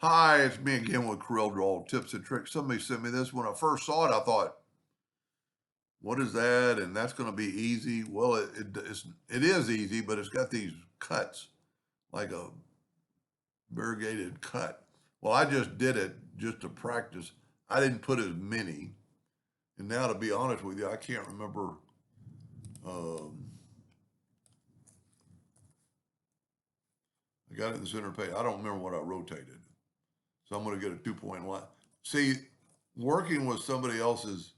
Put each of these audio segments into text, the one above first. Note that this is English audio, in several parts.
Hi, it's me again with Corel Draw Tips and Tricks. Somebody sent me this. When I first saw it, I thought, what is that? And that's going to be easy. Well, it is easy, but it's got these cuts, like a variegated cut. Well, I just did it just to practice. I didn't put as many. And now, to be honest with you, I can't remember. Um, I got it in the center page. I don't remember what I rotated. So I'm going to get a 2-point line. See, working with somebody else's,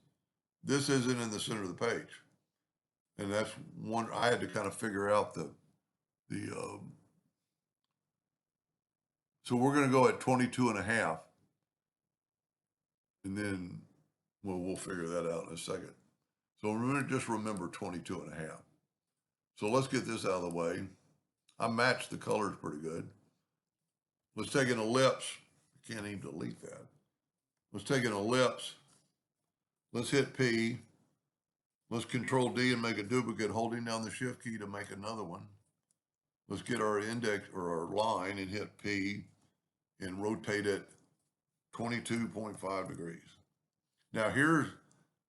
this isn't in the center of the page. And that's one I had to kind of figure out the so we're going to go at 22 and a half, and then we'll figure that out in a second. So just remember 22 and a half. So let's get this out of the way. I matched the colors pretty good. Let's take an ellipse. I can't even delete that. Let's take an ellipse. Let's hit P. Let's control D and make a duplicate, holding down the shift key to make another one. Let's get our index or our line and hit P and rotate it 22.5 degrees. Now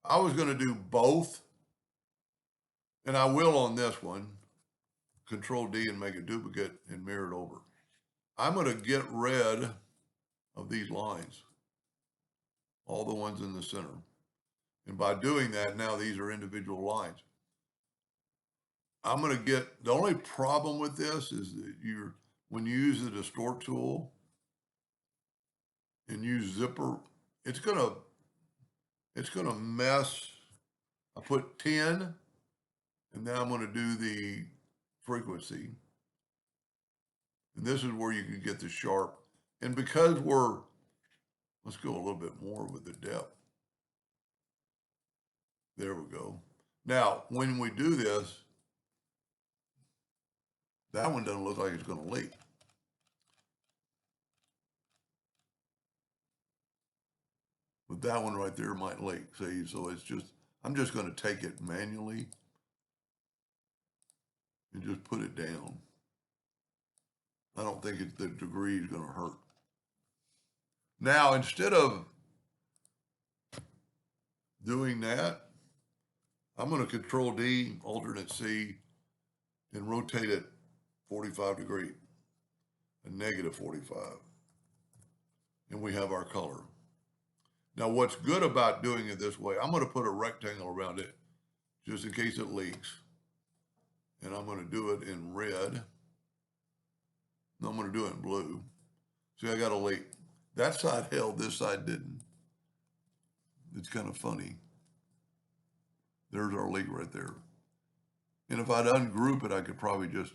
I was going to do both, and I will on this one, Control D and make a duplicate and mirror it over. I'm going to get rid of these lines, all the ones in the center. And by doing that, now these are individual lines. I'm going to get, the only problem with this is that when you use the distort tool and use zipper, it's going to mess. I put 10, and now I'm going to do the frequency. And this is where you can get the sharp. And because let's go a little bit more with the depth. There we go. Now, when we do this, that one doesn't look like it's going to leak. But that one right there might leak. See, so I'm just going to take it manually and just put it down. I don't think the degree is going to hurt. Now, instead of doing that, I'm going to Control D, alternate C, and rotate it 45 degrees, a negative 45. And we have our color. Now, what's good about doing it this way, I'm going to put a rectangle around it just in case it leaks. And I'm going to do it in red. No, I'm going to do it in blue. See, I got a leak. That side held, this side didn't. It's kind of funny. There's our leak right there. And if I'd ungroup it, I could probably just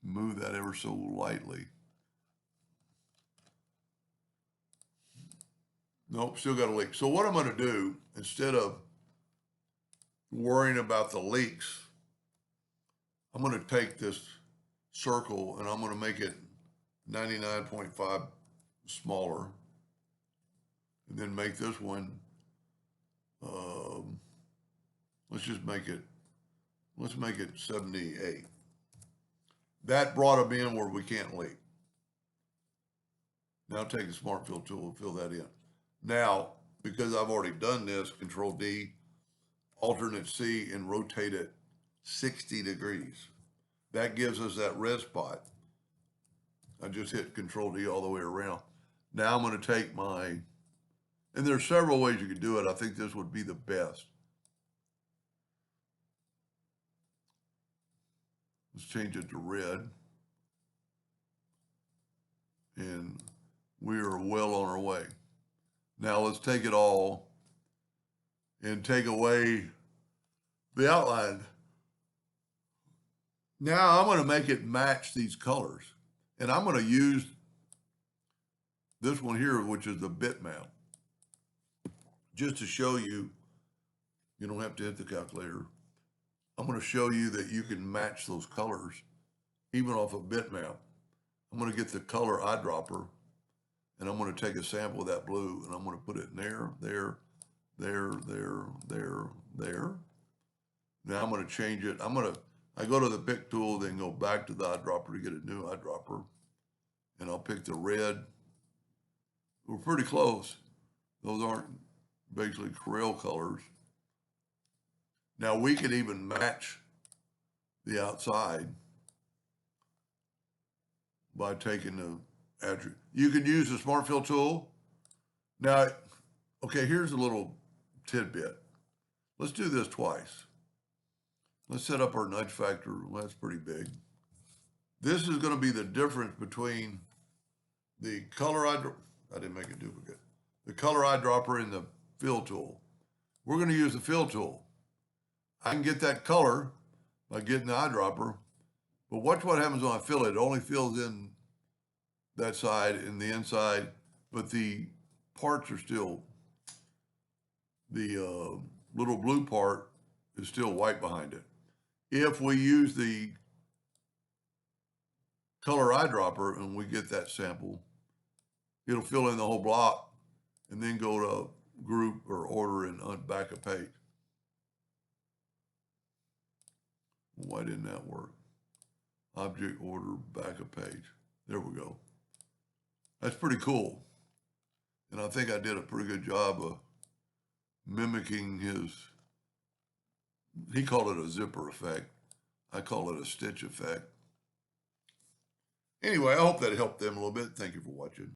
move that ever so lightly. Nope, still got a leak. So what I'm going to do, instead of worrying about the leaks, I'm going to take this circle and I'm going to make it 99.5 smaller, and then make this one, let's make it 78. That brought them in where we can't leak. Now take the Smart Fill tool and fill that in. Now, because I've already done this, Control D, alternate C, and rotate it 60 degrees. That gives us that red spot. I just hit Control D all the way around. Now I'm going to take and there's several ways you could do it. I think this would be the best. Let's change it to red. And we are well on our way. Now let's take it all and take away the outline. Now I'm going to make it match these colors. And I'm going to use this one here, which is the bitmap, just to show you, you don't have to hit the calculator. I'm going to show you that you can match those colors even off a bitmap. I'm going to get the color eyedropper, and I'm going to take a sample of that blue, and I'm going to put it in there. Now I'm going to change it. I go to the pick tool, then go back to the eyedropper to get a new eyedropper. and I'll pick the red. We're pretty close. Those aren't basically Corel colors. Now we could even match the outside by taking the attribute. You could use the Smart Fill tool. Now, okay, here's a little tidbit. Let's do this twice. Let's set up our nudge factor. Well, that's pretty big. This is going to be the difference between the color I didn't make a duplicate. The color eyedropper and the fill tool. We're going to use the fill tool. I can get that color by getting the eyedropper, but watch what happens when I fill it. It only fills in that side and the inside, but the parts are still, the little blue part is still white behind it. If we use the color eyedropper and we get that sample, it'll fill in the whole block and then go to group or order and back a page. Why didn't that work? Object order back a page. There we go. That's pretty cool. And I think I did a pretty good job of mimicking his, he called it a zipper effect. I call it a stitch effect. Anyway, I hope that helped them a little bit. Thank you for watching.